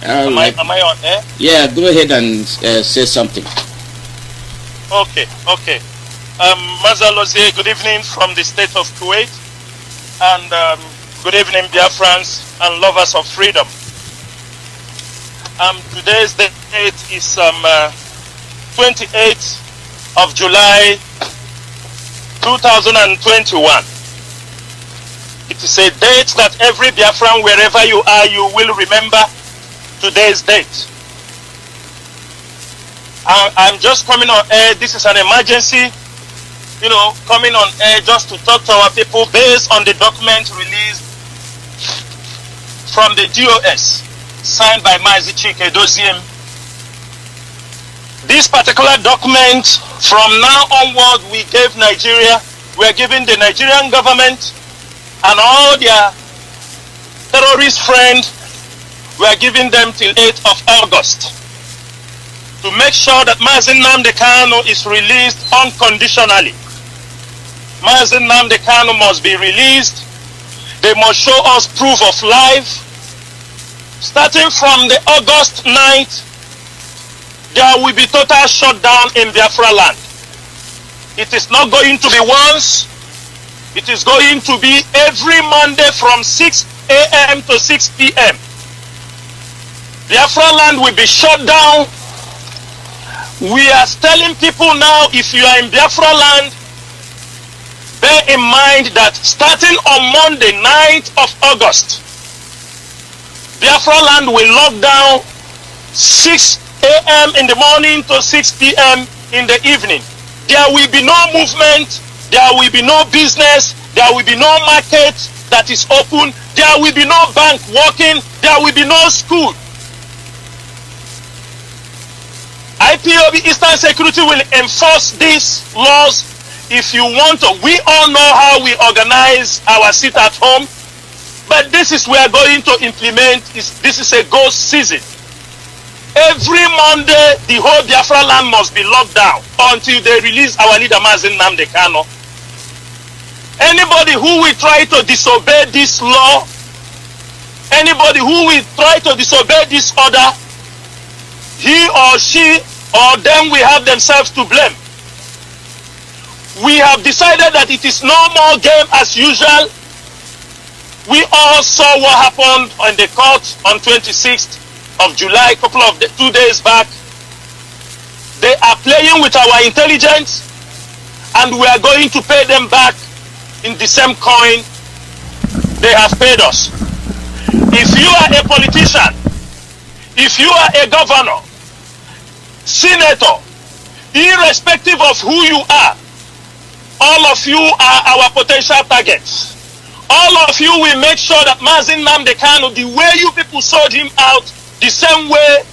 Am I on air? Yeah, go ahead and say something. Okay. Mazalozie, good evening from the state of Kuwait, and good evening, Biafrans and lovers of freedom. Today's date is 28th of July 2021. It is a date that every Biafran, wherever you are, you will remember today's date. I'm just coming on air. This is an emergency, coming on air just to talk to our people based on the document released from the DOS, signed by Mazi Chike Doziem. This particular document, from now onward, we are giving the Nigerian government and all their terrorist friends, we are giving them till 8th of August to make sure that Mazi Nnamdi Kanu is released unconditionally. Mazi Nnamdi Kanu must be released. They must show us proof of life. Starting from the August 9th, there will be total shutdown in Biafra land. It is not going to be once. It is going to be every Monday from 6 a.m. to 6 p.m. Biafra land will be shut down. We are telling people now, if you are in Biafra land, bear in mind that starting on Monday, 9th of August, Biafra land will lock down 6 a.m. in the morning to 6 p.m. in the evening. There will be no movement. There will be no business. There will be no market that is open. There will be no bank working. There will be no school. IPOB Eastern Security will enforce these laws if you want to. We all know how we organize our sit at home, but this is we are going to implement. This is a ghost season. Every Monday, the whole Biafra land must be locked down until they release our leader Mazi Nnamdi Kanu. Anybody who will try to disobey this law, anybody who will try to disobey this order, he or she or them will have themselves to blame. We have decided that it is no more game as usual. We all saw what happened on the court on 26th of July, 2 days back. They are playing with our intelligence, and we are going to pay them back in the same coin they have paid us. If you are a politician, if you are a governor, senator, irrespective of who you are, all of you are our potential targets. All of you will make sure that Mazi Nnamdi Kanu, the way you people sold him out, the same way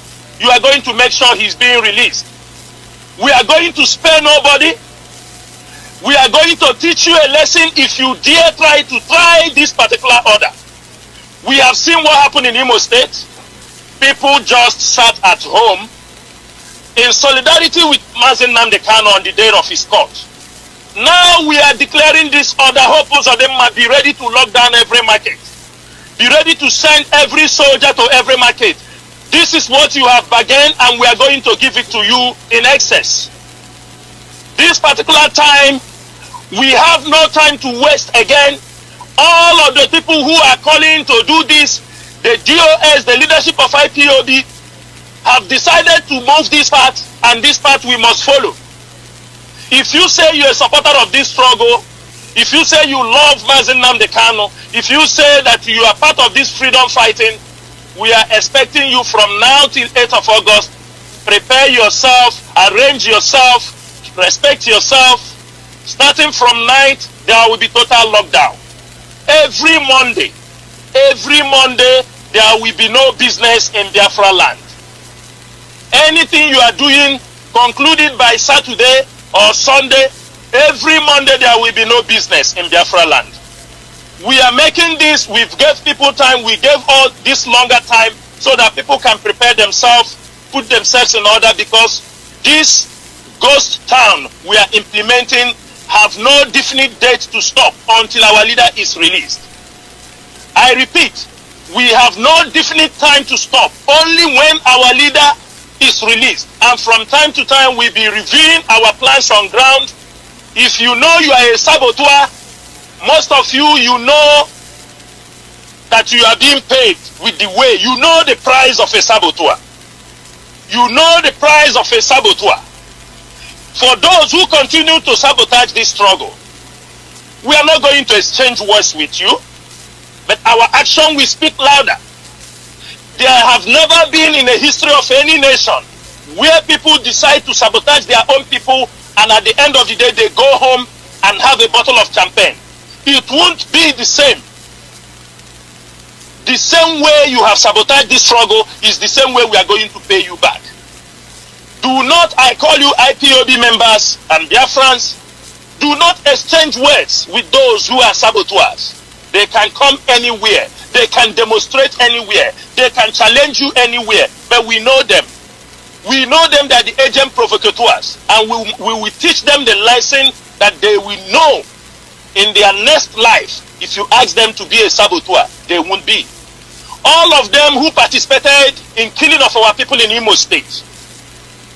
you are going to make sure he's being released. We are going to spare nobody. We are going to teach you a lesson if you dare try this particular order. We have seen what happened in Imo State. People just sat at home in solidarity with Mazi Nnamdi Kanu on the day of his court. Now we are declaring this order. Hopes of them might be ready to lock down every market. Be ready to send every soldier to every market. This is what you have bargained, and we are going to give it to you in excess. This particular time, we have no time to waste again. All of the people who are calling to do this, the DOS, the leadership of IPOB, have decided to move this path, and this path we must follow. If you say you're a supporter of this struggle, if you say you love Mazi Nnamdi Kanu, if you say that you are part of this freedom fighting, we are expecting you from now till 8th of August. Prepare yourself, arrange yourself, respect yourself. Starting from 9th, there will be total lockdown. Every Monday, there will be no business in Biafra land. Anything you are doing, concluded by Saturday or Sunday, every Monday there will be no business in Biafra land. We are making this, we gave people time, we gave all this longer time so that people can prepare themselves, put themselves in order, because this ghost town we are implementing have no definite date to stop until our leader is released. I repeat, We have no definite time to stop, only when our leader is released. And from time to time, we'll be reviewing our plans on ground. If you know you are a saboteur, most of you, you know that you are being paid with the way. You know the price of a saboteur. You know the price of a saboteur. For those who continue to sabotage this struggle, we are not going to exchange words with you, but our action will speak louder. There have never been in the history of any nation where people decide to sabotage their own people, and at the end of the day they go home and have a bottle of champagne. It won't be the same. The same way you have sabotaged this struggle is the same way we are going to pay you back. Do not, I call you IPOB members and Biafrans, do not exchange words with those who are saboteurs. They can come anywhere. They can demonstrate anywhere. They can challenge you anywhere. But we know them. We know them, that the agent provocateurs. And we will teach them the lesson that they will know in their next life. If you ask them to be a saboteur, they won't be. All of them who participated in killing of our people in Imo State,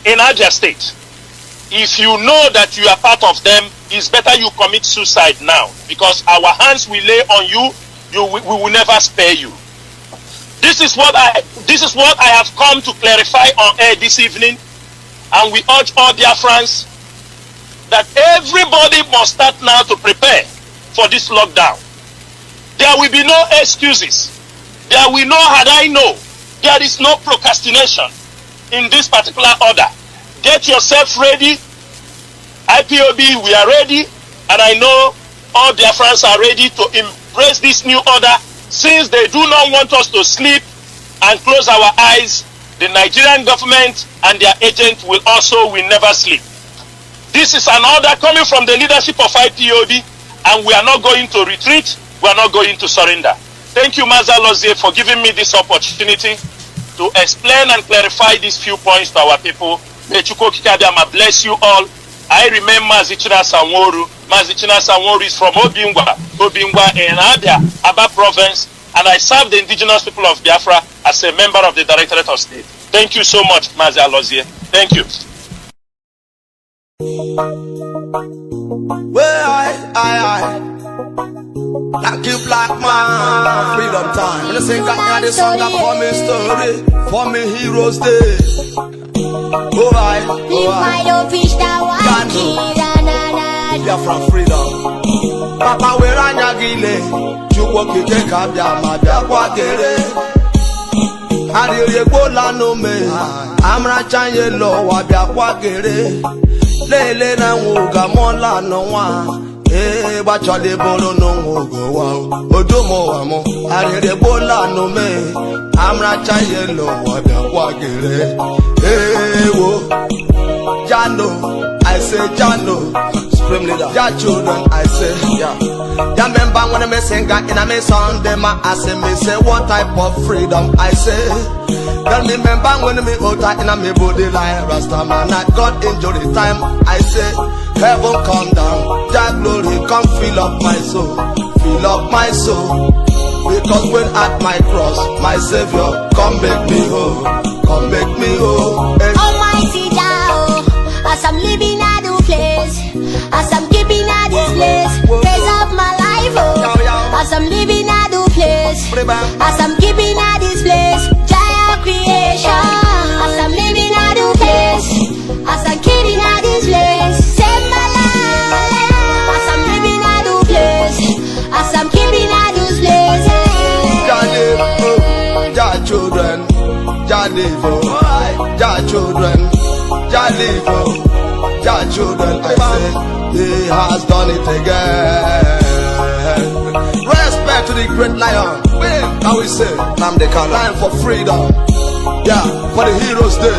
in Abia State, if you know that you are part of them, it's better you commit suicide now, because our hands will lay on you. We will never spare you. This is what I have come to clarify on air this evening, and we urge all Biafrans that everybody must start now to prepare for this lockdown. There will be no excuses. There will be no had I know. There is no procrastination in this particular order. Get yourself ready. IPOB, we are ready, and I know all Biafrans are ready to embrace this new order. Since they do not want us to sleep and close our eyes, the Nigerian government and their agent will never sleep. This is an order coming from the leadership of IPOB, and we are not going to retreat. We are not going to surrender. Thank you, Maza Lozie, for giving me this opportunity to explain and clarify these few points to our people. May Chukwu Kikabiyama bless you all. I remember Mazichina Sanworu. Mazichina Sanworu is from Obingwa in Abia, Aba province, and I serve the indigenous people of Biafra as a member of the Directorate of State. Thank you so much, Mazi Alozie. Thank you. Like you black man, freedom time. When I sing that this song that for me story, for me heroes day. Oh I, Biafra freedom. Papa we ranyagile, chukwu kike kabia ma biakwa gere. Arire gbola no me, amra chanye lo wa biakwa gere. Lele na wuga mola no wa. Bachale bolo no go wow. Odomo amo, arire bola no me. Amra chaye lo wa biakwa gere. Wo, Jano, I say Jano, Supreme Leader, ya children, I say, yeah. Ya remember when I sing in a me song, them I say, me say, what type of freedom, I say. Then remember when me outa in a me body line, Rastaman, I got injury time, I say, heaven come down, Jah glory come fill up my soul, fill up my soul. Because when at my cross, my Savior, come make me whole, come make me whole. Almighty Jah, as I'm living at the place, as I'm keeping at this place, praise up my life, oh. As I'm living at the place, as I'm keeping at this place, Jah creation. As I'm living at the place, as I'm keeping at this place, save my life. As I'm living at the place, as I'm keeping at this place. Jah children, Jah live, Jah children, Jah live, Jah children. I say He has done it again. Respect to the great lion. How we say, Namde Kanu, time for freedom. Yeah, for the heroes day.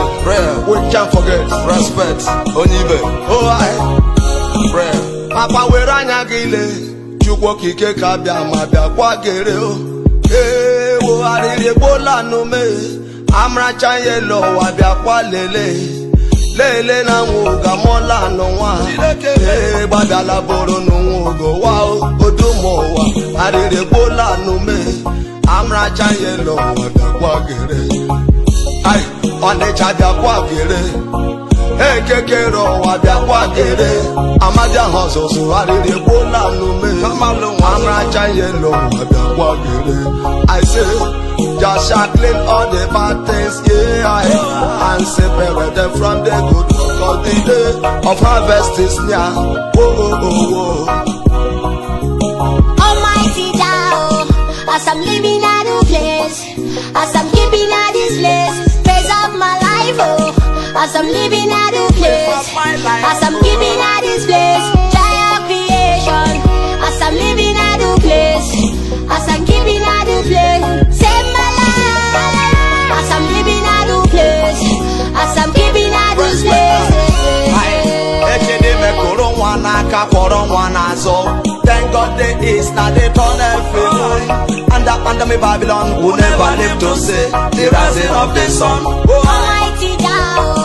We can't forget. Respect, Onyibe. Oh I pray. Papa we ranyagile, chukwu kike kabia ma biakwa gere o. Wo arire bola no me, amra chanye lo wa biakwa lele. lele na nwuga mola n'ụwa gbadala bụrụ n'ụgo wa odumowa arịrị gbola n'ume amracha yelo wadagwagere ai Ọnịcha bịakwagere ekekere ụwa bịakwagere amaja họzụzụ arịrị gbola n'ume amracha yelo wadagwagere I say just shall clean all the bad things, yeah, and separate them from the good, cause the day of harvest is near. Whoa. Almighty Thou, as I'm living at a place, as I'm keeping at this place, praise of my life, oh, as I'm living at a place, as I'm keeping at this place, giant creation, as I'm living at a place, as I'm keeping at this place, save my life, as I'm living at a place, as I'm keeping at this place. Thank God there is not a tunnel free. Under me Babylon will never live to see the rising of the sun. Almighty Thou,